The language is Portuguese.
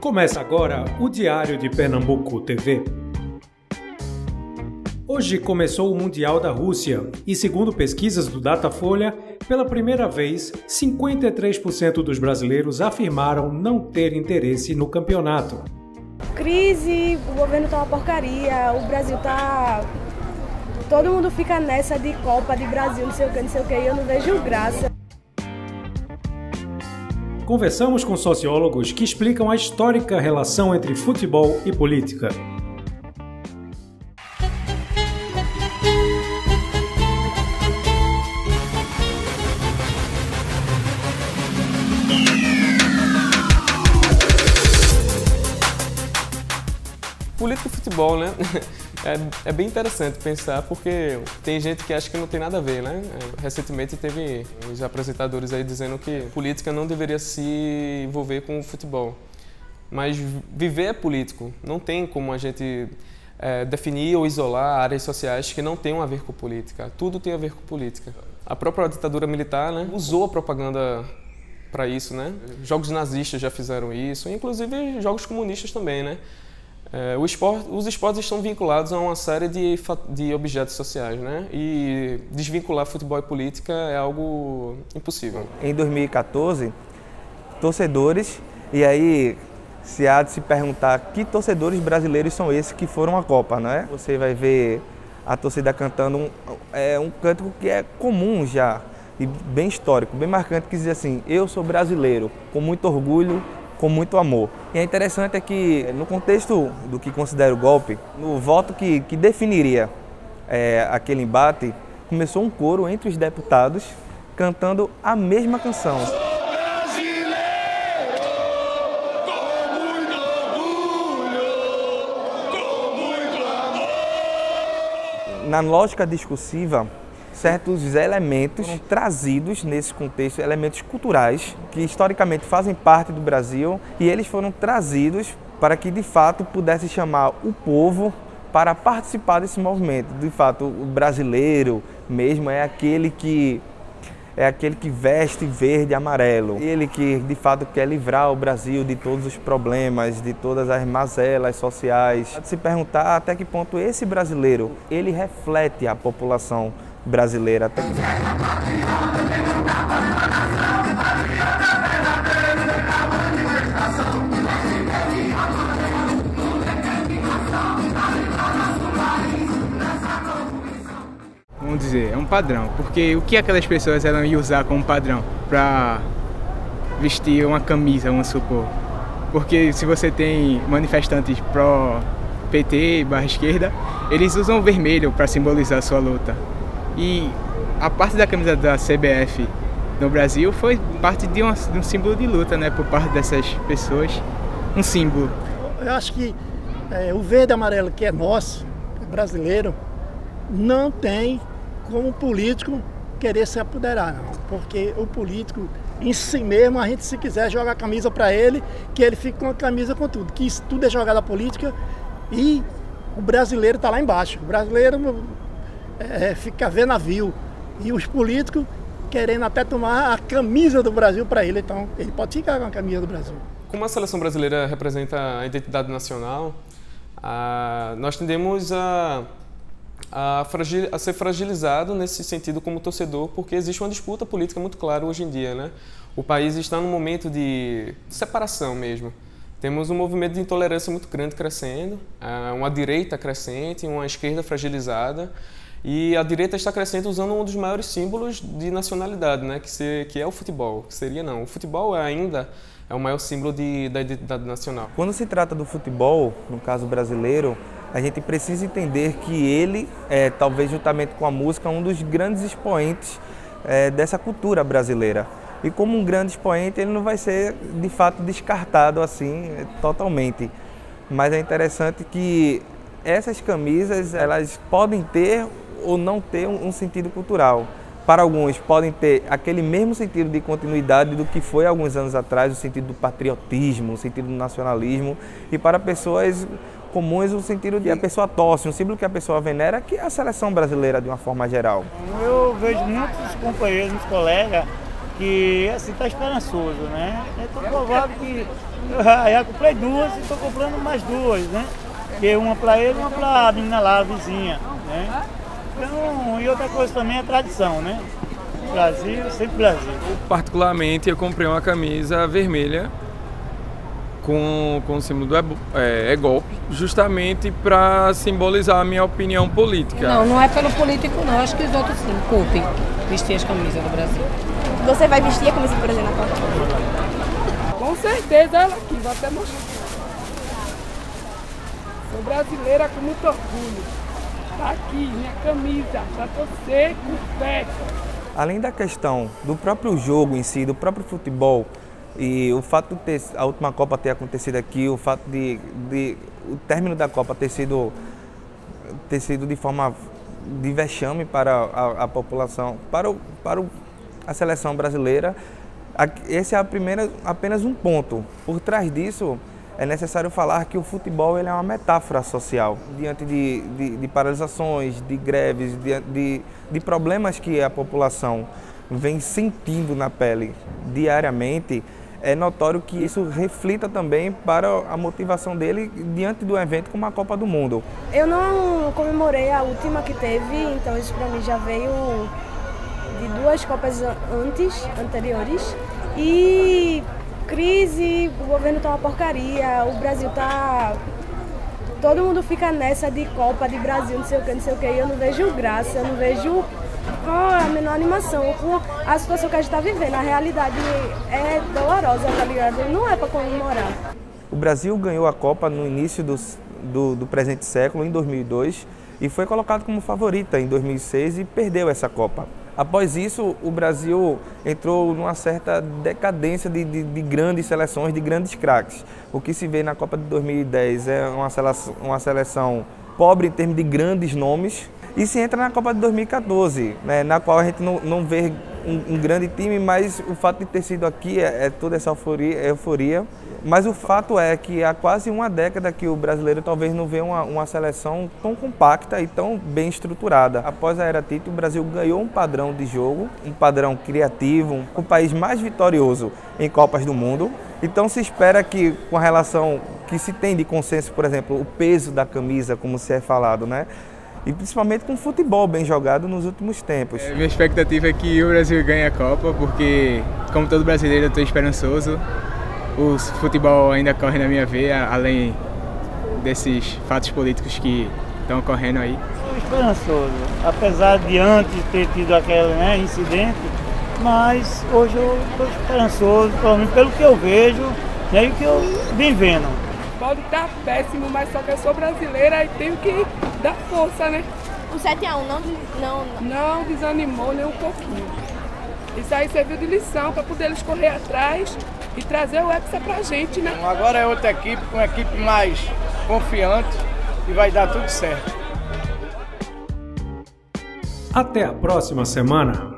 Começa agora o Diário de Pernambuco TV. Hoje começou o Mundial da Rússia e, segundo pesquisas do Datafolha, pela primeira vez, 53% dos brasileiros afirmaram não ter interesse no campeonato. Crise, o governo tá uma porcaria, o Brasil tá... Todo mundo fica nessa de Copa, de Brasil, não sei o que, e eu não vejo graça. Conversamos com sociólogos que explicam a histórica relação entre futebol e política. Política e futebol, né? É bem interessante pensar, porque tem gente que acha que não tem nada a ver, né? Recentemente teve os apresentadores aí dizendo que política não deveria se envolver com o futebol. Mas viver é político. Não tem como a gente definir ou isolar áreas sociais que não tenham a ver com política. Tudo tem a ver com política. A própria ditadura militar, né, usou a propaganda para isso, né? Jogos nazistas já fizeram isso, inclusive jogos comunistas também, né? Os esportes estão vinculados a uma série de objetos sociais, né? E desvincular futebol e política é algo impossível. Em 2014, torcedores, e aí se há de se perguntar que torcedores brasileiros são esses que foram à Copa, né? Você vai ver a torcida cantando um cântico que é comum já, e bem histórico, bem marcante, que diz assim: eu sou brasileiro, com muito orgulho, com muito amor. E é interessante que, no contexto do que considero golpe, no voto que definiria aquele embate, começou um coro entre os deputados cantando a mesma canção. Na lógica discursiva, certos elementos foram trazidos nesse contexto, elementos culturais que historicamente fazem parte do Brasil, e eles foram trazidos para que de fato pudesse chamar o povo para participar desse movimento. De fato, o brasileiro mesmo é aquele que veste verde e amarelo, ele que de fato quer livrar o Brasil de todos os problemas, de todas as mazelas sociais. Pode se perguntar até que ponto esse brasileiro ele reflete a população brasileira. Vamos dizer, é um padrão, porque o que aquelas pessoas elas iam usar como padrão para vestir uma camisa, vamos supor? Porque se você tem manifestantes pró-PT, barra esquerda, eles usam o vermelho para simbolizar a sua luta. E a parte da camisa da CBF no Brasil foi parte de um símbolo de luta, né, por parte dessas pessoas, um símbolo. Eu acho que o verde e amarelo que é nosso, é brasileiro, não tem como político querer se apoderar, não. Porque o político em si mesmo, a gente se quiser joga a camisa para ele, que ele fique com a camisa com tudo, que isso tudo é jogada política e o brasileiro está lá embaixo. O brasileiro fica vendo navio, e os políticos querendo até tomar a camisa do Brasil para ele, então ele pode ficar com a camisa do Brasil. Como a seleção brasileira representa a identidade nacional, nós tendemos a ser fragilizado nesse sentido como torcedor, porque existe uma disputa política muito clara hoje em dia, né? O país está num momento de separação mesmo. Temos um movimento de intolerância muito grande crescendo, uma direita crescente, uma esquerda fragilizada, e a direita está crescendo usando um dos maiores símbolos de nacionalidade, né? Que é o futebol. O futebol ainda é o maior símbolo da identidade nacional. Quando se trata do futebol, no caso brasileiro, a gente precisa entender que ele é, talvez juntamente com a música, um dos grandes expoentes dessa cultura brasileira. E como um grande expoente, ele não vai ser, de fato, descartado assim totalmente. Mas é interessante que essas camisas, elas podem ter ou não ter um sentido cultural. Para alguns podem ter aquele mesmo sentido de continuidade do que foi alguns anos atrás, o sentido do patriotismo, o sentido do nacionalismo, e para pessoas comuns o sentido de a pessoa torce, um símbolo que a pessoa venera, que é a seleção brasileira de uma forma geral. Eu vejo muitos companheiros, muitos colegas que assim está esperançoso, né? Estou provável que já comprei duas e estou comprando mais duas, né? Que uma para ele e uma para a menina lá, a vizinha, né? Então, e outra coisa também é tradição, né? Brasil, sempre Brasil. Particularmente, eu comprei uma camisa vermelha com o símbolo do é golpe, justamente para simbolizar a minha opinião política. Não é pelo político não, acho que os outros sim, curtem vestir as camisas do Brasil. Você vai vestir a camisa do Brasil na Copa? Com certeza, ela aqui, vou até mostrar. Sou brasileira com muito orgulho. Tá aqui, minha camisa, pra torcer com fé. Além da questão do próprio jogo em si, do próprio futebol, e o fato de a última Copa ter acontecido aqui, o fato de o término da Copa ter sido de forma de vexame para a população, para a seleção brasileira, esse é apenas um ponto. Por trás disso, é necessário falar que o futebol ele é uma metáfora social. Diante de paralisações, de greves, de problemas que a população vem sentindo na pele diariamente, é notório que isso reflita também para a motivação dele diante do evento como a Copa do Mundo. Eu não comemorei a última que teve, então isso para mim já veio de duas Copas anteriores. E crise, o governo tá uma porcaria, o Brasil tá... Todo mundo fica nessa de Copa, de Brasil, não sei o que, e eu não vejo graça, eu não vejo a menor animação com a situação que a gente está vivendo. A realidade é dolorosa, tá ligado? Não é para comemorar. O Brasil ganhou a Copa no início do presente século, em 2002, e foi colocado como favorita em 2006 e perdeu essa Copa. Após isso, o Brasil entrou numa certa decadência de grandes seleções, de grandes craques. O que se vê na Copa de 2010 é uma seleção pobre em termos de grandes nomes. E se entra na Copa de 2014, né, na qual a gente não vê um grande time, mas o fato de ter sido aqui é toda essa euforia. Mas o fato é que há quase uma década que o brasileiro talvez não vê uma seleção tão compacta e tão bem estruturada. Após a era Tite, o Brasil ganhou um padrão de jogo, um padrão criativo, o país mais vitorioso em Copas do Mundo. Então se espera que, com a relação que se tem de consenso, por exemplo, o peso da camisa, como se é falado, né? E principalmente com futebol bem jogado nos últimos tempos. Minha expectativa é que o Brasil ganhe a Copa, porque, como todo brasileiro, eu estou esperançoso. O futebol ainda corre na minha veia, além desses fatos políticos que estão ocorrendo aí. Estou esperançoso, apesar de antes ter tido aquele incidente, mas hoje eu estou esperançoso, pelo que eu vejo e que eu vim vendo. Pode estar péssimo, mas só que eu sou brasileira e tenho que dar força, né? O 7-1 não desanimou nem um pouquinho. Isso aí serviu de lição para poder eles correr atrás e trazer o Hexa pra gente, né? Agora é outra equipe, uma equipe mais confiante e vai dar tudo certo. Até a próxima semana.